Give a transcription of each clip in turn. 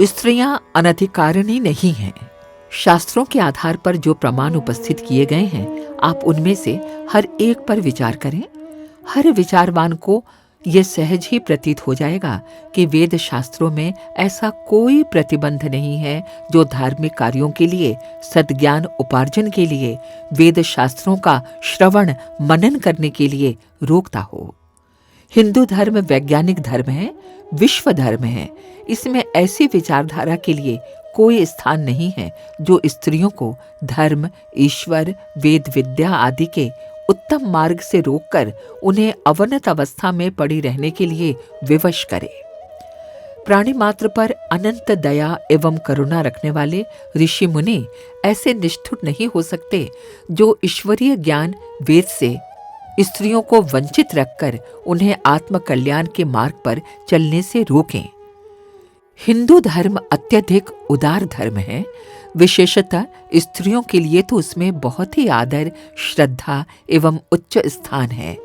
स्त्रियां अनधिकारिणी नहीं हैं। शास्त्रों के आधार पर जो प्रमाण उपस्थित किए गए हैं, आप उनमें से हर एक पर विचार करें। हर विचारवान को यह सहज ही प्रतीत हो जाएगा कि वेद शास्त्रों में ऐसा कोई प्रतिबंध नहीं है जो धार्मिक कार्यों के लिए, सद्ज्ञान उपार्जन के लिए, वेद शास्त्रों का श्रवण मनन करने के लिए रोकता हो। हिंदू धर्म वैज्ञानिक धर्म है, विश्व धर्म है। इसमें ऐसी विचारधारा के लिए कोई स्थान नहीं है जो स्त्रियों को धर्म, ईश्वर, वेद विद्या आदि के उत्तम मार्ग से रोककर उन्हें अवनत अवस्था में पड़ी रहने के लिए विवश करे। प्राणी मात्र पर अनंत दया एवं करुणा रखने वाले ऋषि मुनि ऐसे निष्ठुर नहीं हो सकते जो ईश्वरीय ज्ञान वेद से स्त्रियों को वंचित रखकर उन्हें आत्मकल्याण के मार्ग पर चलने से रोकें। हिंदू धर्म अत्यधिक उदार धर्म है। विशेषतः स्त्रियों के लिए तो उसमें बहुत ही आदर, श्रद्धा एवं उच्च स्थान है।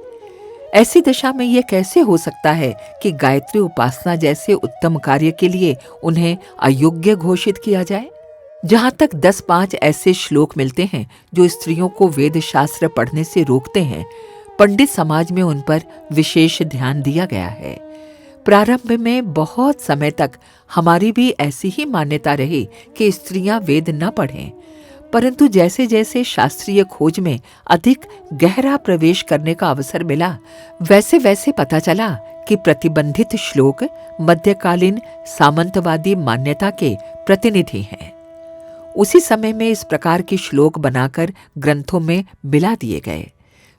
ऐसी दशा में यह कैसे हो सकता है कि गायत्री उपासना जैसे उत्तम कार्य के लिए उन्हें अयोग्य घोषित किया जाए? जहां तक 10-5 ऐसे श्लोक मिलते हैं जो स्त्रियों को वेद शास्त्र पढ़ने से रोकते हैं, पंडित समाज में उन पर विशेष ध्यान दिया गया है। प्रारंभ में बहुत समय तक हमारी भी ऐसी ही मान्यता रही कि स्त्रियां वेद न पढ़ें, परंतु जैसे जैसे शास्त्रीय खोज में अधिक गहरा प्रवेश करने का अवसर मिला, वैसे वैसे पता चला कि प्रतिबंधित श्लोक मध्यकालीन सामंतवादी मान्यता के प्रतिनिधि हैं। उसी समय में इस प्रकार के श्लोक बनाकर ग्रंथों में मिला दिए गए।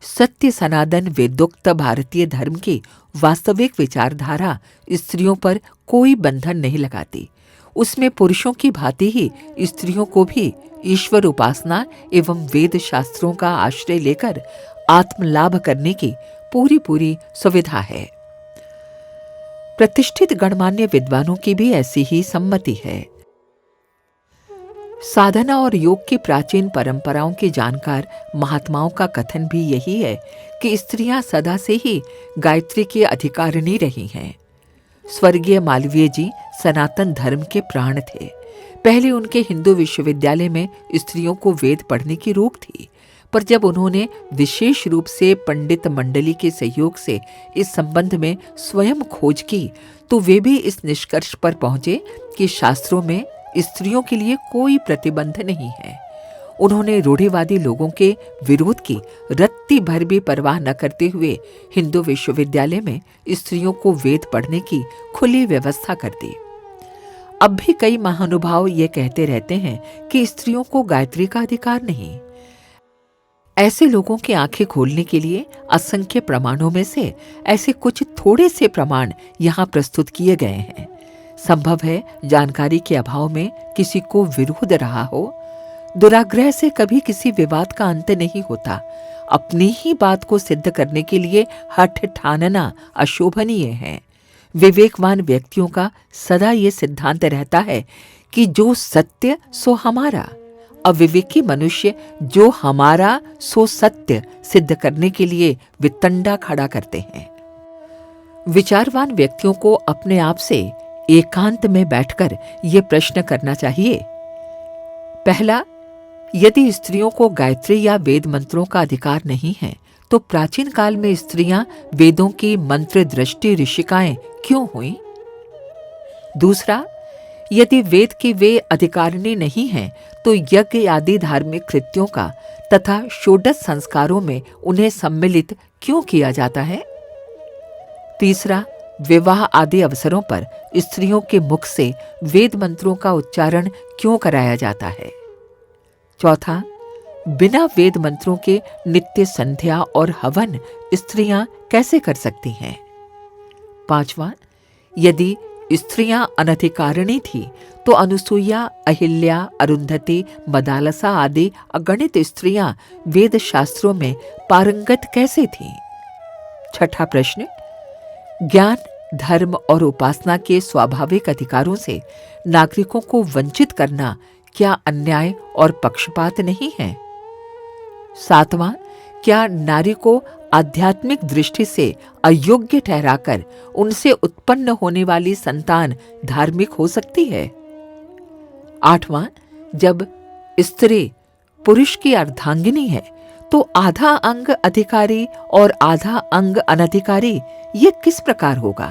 सत्य सनातन वेदोक्त भारतीय धर्म की वास्तविक विचारधारा स्त्रियों पर कोई बंधन नहीं लगाती। उसमें पुरुषों की भांति ही स्त्रियों को भी ईश्वर उपासना एवं वेद शास्त्रों का आश्रय लेकर आत्मलाभ करने की पूरी सुविधा है। प्रतिष्ठित गणमान्य विद्वानों की भी ऐसी ही सम्मति है। साधना और योग की प्राचीन परंपराओं के जानकार महात्माओं का कथन भी यही है कि स्त्रियां सदा से ही गायत्री की अधिकारिणी रही हैं। स्वर्गीय मालवीय जी सनातन धर्म के प्राण थे। पहले उनके हिंदू विश्वविद्यालय में स्त्रियों को वेद पढ़ने की रोक थी, पर जब उन्होंने विशेष रूप से पंडित मंडली के सहयोग से इस संबंध में स्वयं खोज की, तो वे भी इस निष्कर्ष पर पहुंचे कि शास्त्रों में स्त्रियों के लिए कोई प्रतिबंध नहीं है। उन्होंने रूढ़िवादी लोगों के विरोध की रत्ती भर भी परवाह न करते हुए हिंदू विश्वविद्यालय में स्त्रियों को वेद पढ़ने की खुली व्यवस्था कर दी। अब भी कई महानुभाव ये कहते रहते हैं कि स्त्रियों को गायत्री का अधिकार नहीं। ऐसे लोगों की आंखें खोलने के लिए असंख्य प्रमाणों में से ऐसे कुछ थोड़े से प्रमाण यहाँ प्रस्तुत किए गए हैं। संभव है जानकारी के अभाव में किसी को विरोध रहा हो। दुराग्रह से कभी किसी विवाद का अंत नहीं होता। अपनी ही बात को सिद्ध करने के लिए हठ ठानना अशोभनीय है। विवेकवान व्यक्तियों का सदा ये सिद्धांत रहता है कि जो सत्य सो हमारा। अविवेकी मनुष्य जो हमारा सो सत्य सिद्ध करने के लिए वितंडा खड़ा करते हैं। विचारवान व्यक्तियों को अपने आप से एकांत में बैठकर यह प्रश्न करना चाहिए। पहला, यदि स्त्रियों को गायत्री या वेद मंत्रों का अधिकार नहीं है, तो प्राचीन काल में स्त्रियां वेदों की मंत्र दृष्टि ऋषिकाएं क्यों हुईं? दूसरा, यदि वेद की वे अधिकारिणी नहीं हैं, तो यज्ञ आदि धार्मिक कृत्यों का तथा षोडश संस्कारों में उन्हें सम्मिलित क्यों किया जाता है? तीसरा, विवाह आदि अवसरों पर स्त्रियों के मुख से वेद मंत्रों का उच्चारण क्यों कराया जाता है? चौथा, बिना वेद मंत्रों के नित्य संध्या और हवन स्त्रियां कैसे कर सकती हैं? पांचवा, यदि स्त्रियां अनधिकारिणी थी, तो अनुसुईया, अहिल्या, अरुंधति, मदालसा आदि अगणित स्त्रियां वेद शास्त्रों में पारंगत कैसे थीं? छठा प्रश्न, ज्ञान, धर्म और उपासना के स्वाभाविक अधिकारों से नागरिकों को वंचित करना क्या अन्याय और पक्षपात नहीं है? सातवां, क्या नारी को आध्यात्मिक दृष्टि से अयोग्य ठहराकर उनसे उत्पन्न होने वाली संतान धार्मिक हो सकती है? 8वां, जब स्त्री पुरुष की अर्धांगिनी है तो आधा अंग अधिकारी और आधा अंग अनधिकारी, ये किस प्रकार होगा?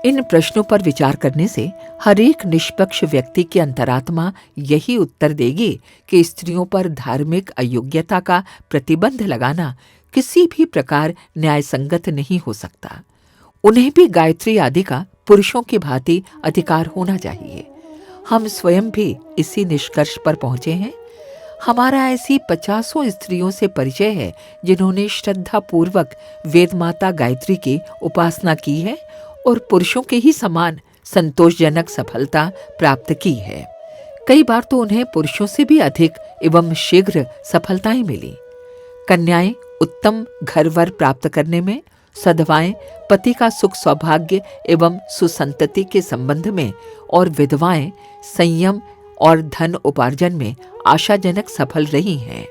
इन प्रश्नों पर विचार करने से हर एक निष्पक्ष व्यक्ति की अंतरात्मा यही उत्तर देगी कि स्त्रियों पर धार्मिक अयोग्यता का प्रतिबंध लगाना किसी भी प्रकार न्यायसंगत नहीं हो सकता। उन्हें भी गायत्री आदि का पुरुषों की भांति अधिकार होना चाहिए। हम स्वयं भी इसी निष्कर्ष पर पहुंचे हैं। हमारा ऐसी 50 स्त्रियों से परिचय है जिन्होंने श्रद्धा पूर्वक वेदमाता गायत्री की उपासना की है और पुरुषों के ही समान संतोषजनक सफलता प्राप्त की है। कई बार तो उन्हें पुरुषों से भी अधिक एवं शीघ्र सफलताएं मिली। कन्याएं उत्तम घर वर प्राप्त करने में, सधवाएं पति का सुख सौभाग्य एवं सुसंतति के संबंध में, और विधवाएं संयम और धन उपार्जन में आशाजनक सफल रही हैं।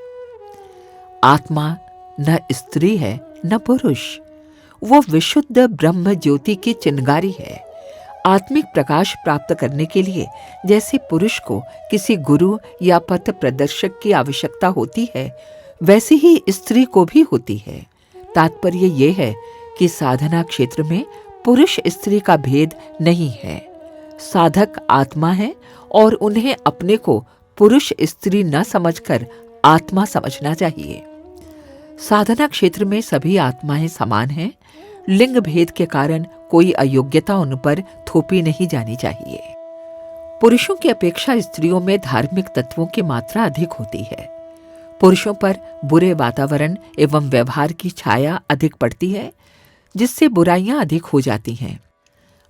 आत्मा न स्त्री है न पुरुष, वो विशुद्ध ब्रह्म ज्योति की चिंगारी है। आत्मिक प्रकाश प्राप्त करने के लिए जैसे पुरुष को किसी गुरु या पथ प्रदर्शक की आवश्यकता होती है, वैसे ही स्त्री को भी होती है। तात्पर्य यह है कि साधना क्षेत्र में पुरुष स्त्री का भेद नहीं है। साधक आत्मा है और उन्हें अपने को पुरुष स्त्री न समझकर आत्मा समझना चाहिए। साधना क्षेत्र में सभी आत्माएं समान हैं। लिंग भेद के कारण कोई अयोग्यता उन पर थोपी नहीं जानी चाहिए। पुरुषों की अपेक्षा स्त्रियों में धार्मिक तत्वों की मात्रा अधिक होती है। पुरुषों पर बुरे वातावरण एवं व्यवहार की छाया अधिक पड़ती है, जिससे बुराइयां अधिक हो जाती हैं।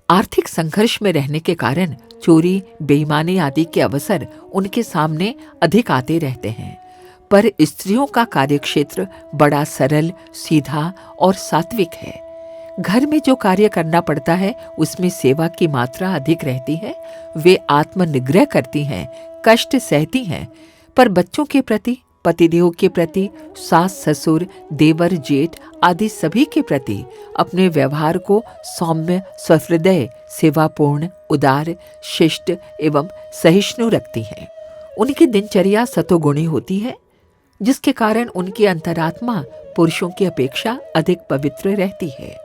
आर्थिक संघर्ष में रहने के कारण चोरी, बेईमानी आदि के अवसर उनके सामने अधिक आते रहते हैं। पर स्त्रियों का कार्यक्षेत्र बड़ा सरल, सीधा और सात्विक है। घर में जो कार्य करना पड़ता है उसमें सेवा की मात्रा अधिक रहती है। वे आत्मनिग्रह करती हैं, कष्ट सहती हैं, पर बच्चों के प्रति, पतिदेव के प्रति, सास ससुर, देवर जेठ आदि सभी के प्रति अपने व्यवहार को सौम्य, सहृदय, सेवापूर्ण, उदार, शिष्ट एवं सहिष्णु रखती हैं। उनकी दिनचर्या सतोगुणी होती है, जिसके कारण उनकी अंतरात्मा पुरुषों की अपेक्षा अधिक पवित्र रहती है।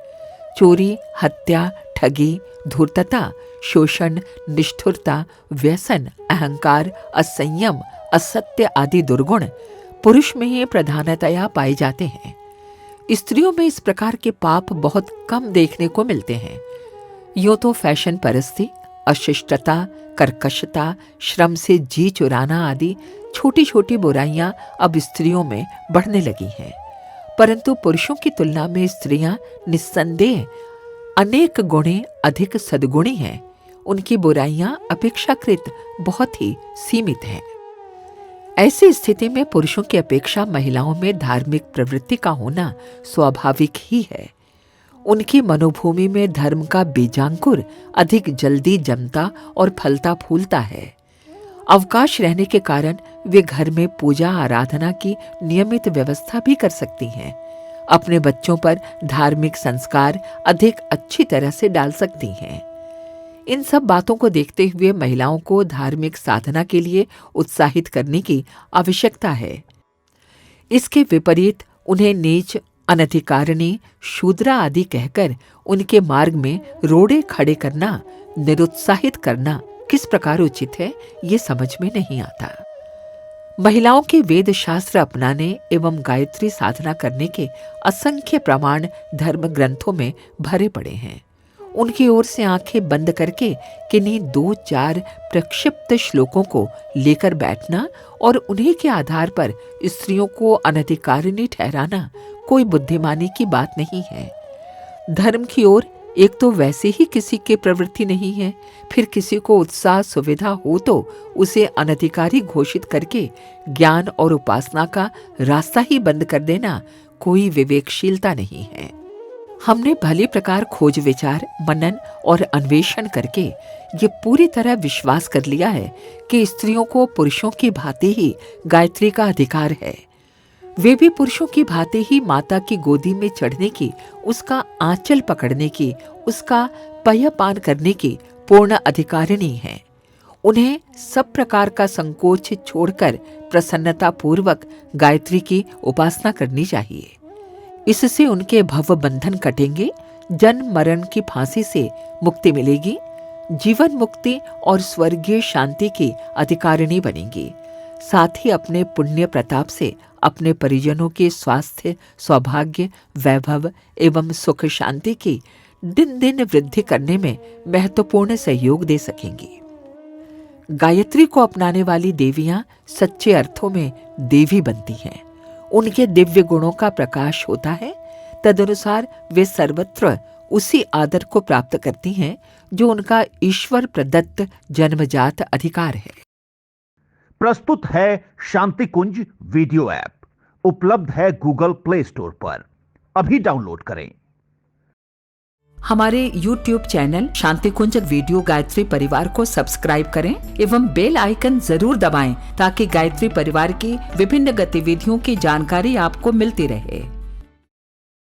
चोरी, हत्या, ठगी, धूर्तता, शोषण, निष्ठुरता, व्यसन, अहंकार, असंयम, असत्य आदि दुर्गुण पुरुष में ही प्रधानतया पाए जाते हैं। स्त्रियों में इस प्रकार के पाप बहुत कम देखने को मिलते हैं। यूं तो फैशन परस्ती, अशिष्टता, कर्कशता, श्रम से जी चुराना आदि छोटी छोटी बुराइयां अब स्त्रियों में बढ़ने लगी हैं, परंतु पुरुषों की तुलना में स्त्रियां निस्संदेह अनेक गुणे अधिक सद्गुणी हैं। उनकी बुराइयां अपेक्षाकृत बहुत ही सीमित हैं। ऐसी स्थिति में पुरुषों की अपेक्षा महिलाओं में धार्मिक प्रवृत्ति का होना स्वाभाविक ही है। उनकी मनोभूमि में धर्म का बीजांकुर अधिक जल्दी जमता और फलता फूलता है। अवकाश रहने के कारण वे घर में पूजा आराधना की नियमित व्यवस्था भी कर सकती हैं। अपने बच्चों पर धार्मिक संस्कार अधिक अच्छी तरह से डाल सकती हैं। इन सब बातों को देखते हुए महिलाओं को धार्मिक साधना के लिए उत्साहित करने की आवश्यकता है। इसके विपरीत उन्हें नीच, अनधिकारिणी, शूद्रा आदि कहकर उनके मार्ग में रोड़े खड़े करना, निरुत्साहित करना किस प्रकार उचित है, ये समझ में नहीं आता। महिलाओं के वेद शास्त्र अपनाने एवं गायत्री साधना करने के असंख्य प्रमाण धर्म ग्रंथों में भरे पड़े हैं। उनकी ओर से आंखें बंद करके किन्हीं 2-4 प्रक्षिप्त श्लोकों को लेकर बैठना और उन्हीं के आधार पर स्त्रियों को अनधिकारिणी ठहराना कोई बुद्धिमानी की बात नहीं है। धर्म की ओर एक तो वैसे ही किसी की प्रवृत्ति नहीं है, फिर किसी को उत्साह सुविधा हो तो उसे अनधिकारी घोषित करके ज्ञान और उपासना का रास्ता ही बंद कर देना कोई विवेकशीलता नहीं है। हमने भली प्रकार खोज विचार, मनन और अन्वेषण करके ये पूरी तरह विश्वास कर लिया है कि स्त्रियों को पुरुषों की भांति ही गायत्री का अधिकार है। वे भी पुरुषों की भांति ही माता की गोदी में चढ़ने की, उसका आंचल पकड़ने की, उसका पयपान करने की पूर्ण अधिकारिणी हैं। उन्हें सब प्रकार का संकोच छोड़कर प्रसन्नता पूर्वक गायत्री की उपासना करनी चाहिए। इससे उनके भव बंधन कटेंगे, जन्म मरण की फांसी से मुक्ति मिलेगी, जीवन मुक्ति और स्वर्गीय शांति की अधिकारिणी बनेंगी। साथ ही अपने पुण्य प्रताप से अपने परिजनों के स्वास्थ्य, सौभाग्य, वैभव एवं सुख शांति की दिन दिन वृद्धि करने में महत्वपूर्ण सहयोग दे सकेंगी। गायत्री को अपनाने वाली देवियां सच्चे अर्थों में देवी बनती हैं। उनके दिव्य गुणों का प्रकाश होता है। तदनुसार वे सर्वत्र उसी आदर को प्राप्त करती हैं जो उनका ईश्वर प्रदत्त जन्मजात अधिकार है। प्रस्तुत है शांति कुंज वीडियो ऐप, उपलब्ध है गूगल प्ले स्टोर पर। अभी डाउनलोड करें। हमारे YouTube चैनल शांति कुंज वीडियो गायत्री परिवार को सब्सक्राइब करें एवं बेल आइकन जरूर दबाएं ताकि गायत्री परिवार की विभिन्न गतिविधियों की जानकारी आपको मिलती रहे।